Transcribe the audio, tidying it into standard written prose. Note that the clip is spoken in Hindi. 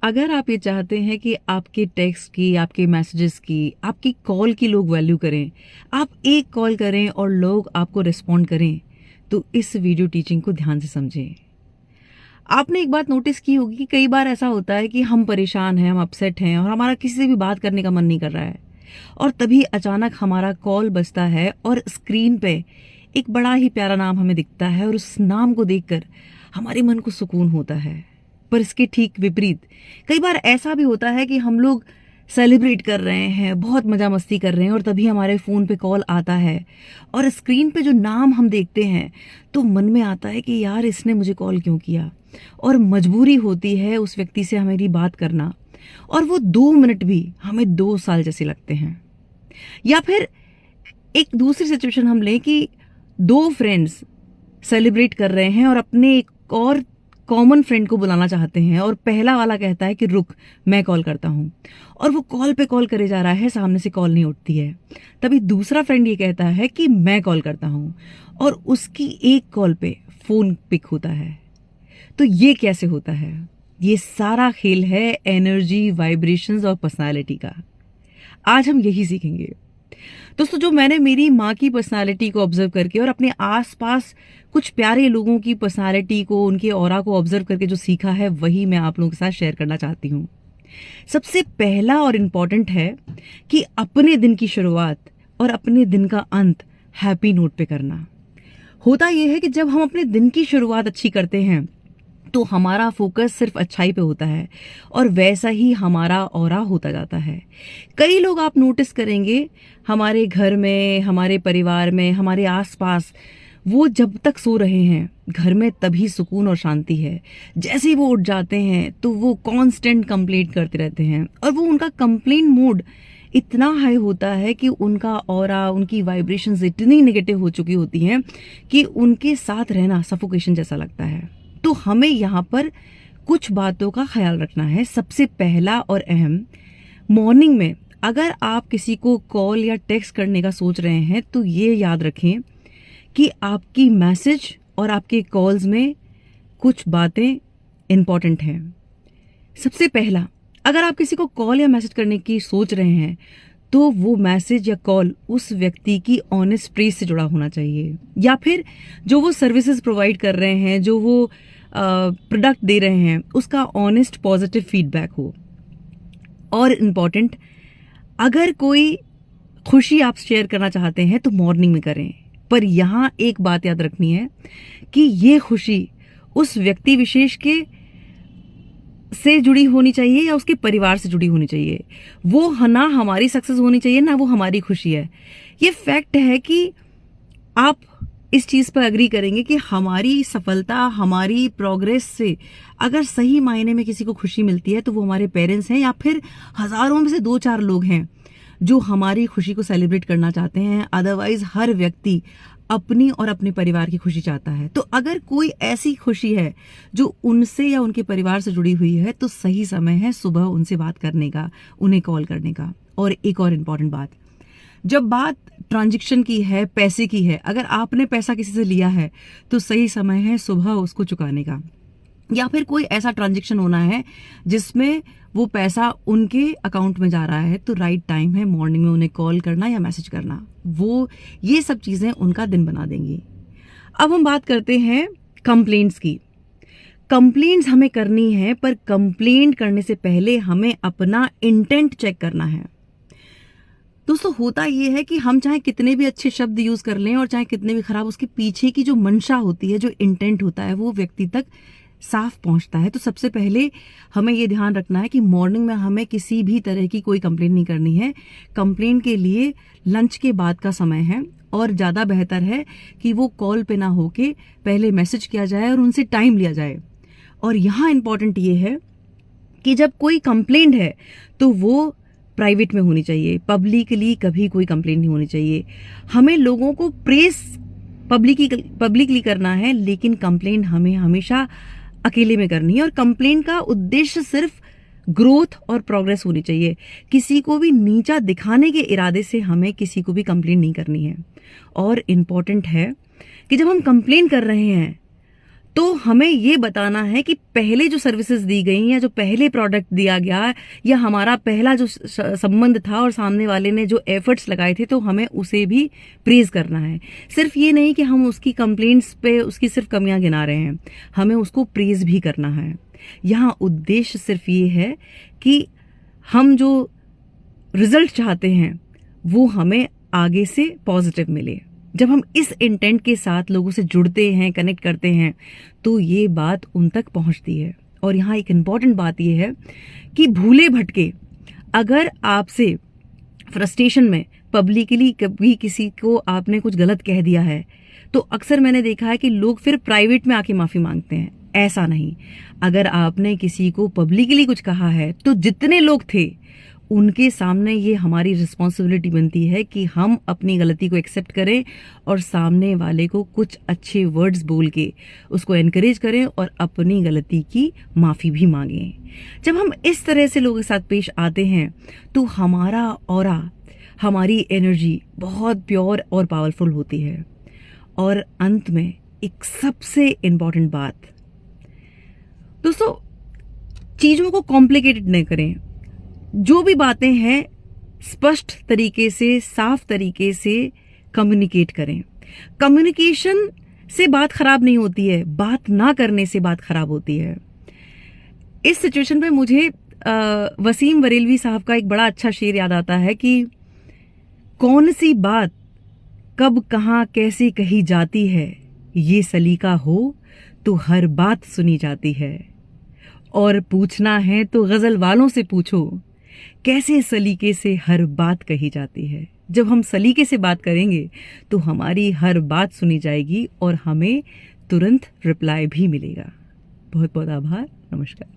अगर आप ये चाहते हैं कि आपके टेक्स्ट की, आपके मैसेजेस की, आपकी कॉल की लोग वैल्यू करें, आप एक कॉल करें और लोग आपको रिस्पॉन्ड करें, तो इस वीडियो टीचिंग को ध्यान से समझें। आपने एक बात नोटिस की होगी कि कई बार ऐसा होता है कि हम परेशान हैं, हम अपसेट हैं और हमारा किसी से भी बात करने का मन नहीं कर रहा है, और तभी अचानक हमारा कॉल बजता है और स्क्रीन पे एक बड़ा ही प्यारा नाम हमें दिखता है और उस नाम को देखकर हमारे मन को सुकून होता है। पर इसके ठीक विपरीत कई बार ऐसा भी होता है कि हम लोग सेलिब्रेट कर रहे हैं, बहुत मजा मस्ती कर रहे हैं, और तभी हमारे फोन पे कॉल आता है और स्क्रीन पे जो नाम हम देखते हैं तो मन में आता है कि यार इसने मुझे कॉल क्यों किया, और मजबूरी होती है उस व्यक्ति से हमारी बात करना, और वो 2 मिनट भी हमें 2 साल जैसे लगते हैं। या फिर एक दूसरी सिचुएशन हम लें कि 2 फ्रेंड्स सेलिब्रेट कर रहे हैं और अपने एक और कॉमन फ्रेंड को बुलाना चाहते हैं, और पहला वाला कहता है कि रुक मैं कॉल करता हूं, और वो कॉल पे कॉल करे जा रहा है, सामने से कॉल नहीं उठती है। तभी दूसरा फ्रेंड ये कहता है कि मैं कॉल करता हूं, और उसकी एक कॉल पे फोन पिक होता है। तो ये कैसे होता है? ये सारा खेल है एनर्जी, वाइब्रेशंस और पर्सनालिटी का। आज हम यही सीखेंगे दोस्तों। जो मैंने मेरी माँ की पर्सनालिटी को ऑब्जर्व करके और अपने आसपास कुछ प्यारे लोगों की पर्सनालिटी को, उनके ऑरा को ऑब्जर्व करके जो सीखा है, वही मैं आप लोगों के साथ शेयर करना चाहती हूँ। सबसे पहला और इम्पॉर्टेंट है कि अपने दिन की शुरुआत और अपने दिन का अंत हैप्पी नोट पे करना। होता यह है कि जब हम अपने दिन की शुरुआत अच्छी करते हैं तो हमारा फोकस सिर्फ अच्छाई पे होता है, और वैसा ही हमारा ऑरा होता जाता है। कई लोग आप नोटिस करेंगे हमारे घर में, हमारे परिवार में, हमारे आसपास, वो जब तक सो रहे हैं घर में तभी सुकून और शांति है। जैसे ही वो उठ जाते हैं तो वो कांस्टेंट कंप्लेंट करते रहते हैं, और वो उनका कंप्लेंट मोड इतना हाई होता है कि उनका ऑरा, उनकी वाइब्रेशंस इतनी नेगेटिव हो चुकी होती हैं कि उनके साथ रहना सफोकेशन जैसा लगता है। तो हमें यहाँ पर कुछ बातों का ख्याल रखना है। सबसे पहला और अहम, मॉर्निंग में अगर आप किसी को कॉल या टेक्स्ट करने का सोच रहे हैं तो ये याद रखें कि आपकी मैसेज और आपके कॉल्स में कुछ बातें इंपॉर्टेंट हैं। सबसे पहला, अगर आप किसी को कॉल या मैसेज करने की सोच रहे हैं तो वो मैसेज या कॉल उस व्यक्ति की ऑनेस्ट प्रेस से जुड़ा होना चाहिए, या फिर जो वो सर्विसेज प्रोवाइड कर रहे हैं, जो वो प्रोडक्ट दे रहे हैं, उसका ऑनेस्ट पॉजिटिव फीडबैक हो। और इम्पॉर्टेंट, अगर कोई खुशी आप शेयर करना चाहते हैं तो मॉर्निंग में करें, पर यहाँ एक बात याद रखनी है कि ये खुशी उस व्यक्ति विशेष के से जुड़ी होनी चाहिए या उसके परिवार से जुड़ी होनी चाहिए। वो ना हमारी सक्सेस होनी चाहिए, ना वो हमारी खुशी है। ये फैक्ट है कि आप इस चीज पर अग्री करेंगे कि हमारी सफलता, हमारी प्रोग्रेस से अगर सही मायने में किसी को खुशी मिलती है तो वो हमारे पेरेंट्स हैं, या फिर हजारों में से 2-4 लोग हैं जो हमारी खुशी को सेलिब्रेट करना चाहते हैं। अदरवाइज हर व्यक्ति अपनी और अपने परिवार की खुशी चाहता है। तो अगर कोई ऐसी खुशी है जो उनसे या उनके परिवार से जुड़ी हुई है तो सही समय है सुबह उनसे बात करने का, उन्हें कॉल करने का। और एक और इम्पॉर्टेंट बात, जब बात ट्रांजैक्शन की है, पैसे की है, अगर आपने पैसा किसी से लिया है तो सही समय है सुबह उसको चुकाने का। या फिर कोई ऐसा ट्रांजैक्शन होना है जिसमें वो पैसा उनके अकाउंट में जा रहा है तो राइट टाइम है मॉर्निंग में उन्हें कॉल करना या मैसेज करना। वो ये सब चीजें उनका दिन बना देंगी। अब हम बात करते हैं कंप्लेंट्स की। कंप्लेंट्स हमें करनी है, पर कंप्लेंट करने से पहले हमें अपना इंटेंट चेक करना है। दोस्तों, होता यह है कि हम चाहे कितने भी अच्छे शब्द यूज कर लें और चाहे कितने भी खराब, उसके पीछे की जो मंशा होती है, जो इंटेंट होता है, वो व्यक्ति तक साफ पहुंचता है। तो सबसे पहले हमें ये ध्यान रखना है कि मॉर्निंग में हमें किसी भी तरह की कोई कंप्लेंट नहीं करनी है। कंप्लेंट के लिए लंच के बाद का समय है, और ज्यादा बेहतर है कि वो कॉल पे ना होके पहले मैसेज किया जाए और उनसे टाइम लिया जाए। और यहाँ इंपॉर्टेंट ये है कि जब कोई कंप्लेंट है तो वो प्राइवेट में होनी चाहिए, पब्लिकली कभी कोई कंप्लेंट नहीं होनी चाहिए। हमें लोगों को प्रेस पब्लिकली करना है, लेकिन कंप्लेंट हमें हमेशा अकेले में करनी है। और कंप्लेंट का उद्देश्य सिर्फ ग्रोथ और प्रोग्रेस होनी चाहिए। किसी को भी नीचा दिखाने के इरादे से हमें किसी को भी कंप्लेंट नहीं करनी है। और इम्पॉर्टेंट है कि जब हम कंप्लेंट कर रहे हैं तो हमें ये बताना है कि पहले जो सर्विसेज दी गई या जो पहले प्रोडक्ट दिया गया या हमारा पहला जो संबंध था और सामने वाले ने जो एफर्ट्स लगाए थे, तो हमें उसे भी प्रेज करना है। सिर्फ ये नहीं कि हम उसकी कंप्लेंट्स पे उसकी सिर्फ कमियां गिना रहे हैं, हमें उसको प्रेज भी करना है। यहाँ उद्देश्य सिर्फ ये है कि हम जो रिजल्ट चाहते हैं वो हमें आगे से पॉजिटिव मिले। जब हम इस इंटेंट के साथ लोगों से जुड़ते हैं, कनेक्ट करते हैं, तो ये बात उन तक पहुंचती है। और यहाँ एक इम्पॉर्टेंट बात ये है कि भूले भटके अगर आपसे फ्रस्ट्रेशन में पब्लिकली कभी किसी को आपने कुछ गलत कह दिया है, तो अक्सर मैंने देखा है कि लोग फिर प्राइवेट में आके माफी मांगते हैं। ऐसा नहीं, अगर आपने किसी को पब्लिकली कुछ कहा है तो जितने लोग थे उनके सामने ये हमारी रिस्पॉन्सिबिलिटी बनती है कि हम अपनी गलती को एक्सेप्ट करें और सामने वाले को कुछ अच्छे वर्ड्स बोल के उसको एनकरेज करें और अपनी गलती की माफ़ी भी मांगें। जब हम इस तरह से लोगों के साथ पेश आते हैं तो हमारा ऑरा, हमारी एनर्जी बहुत प्योर और पावरफुल होती है। और अंत में एक सबसे इम्पॉर्टेंट बात, दोस्तों, चीज़ों को कॉम्प्लिकेटेड नहीं करें। जो भी बातें हैं स्पष्ट तरीके से, साफ तरीके से कम्युनिकेट करें। कम्युनिकेशन से बात खराब नहीं होती है, बात ना करने से बात खराब होती है। इस सिचुएशन पे मुझे वसीम बरेलवी साहब का एक बड़ा अच्छा शेर याद आता है कि कौन सी बात कब कहाँ कैसे कही जाती है, ये सलीका हो तो हर बात सुनी जाती है। और पूछना है तो गजल वालों से पूछो, कैसे सलीके से हर बात कही जाती है। जब हम सलीके से बात करेंगे तो हमारी हर बात सुनी जाएगी और हमें तुरंत रिप्लाई भी मिलेगा। बहुत बहुत आभार। नमस्कार।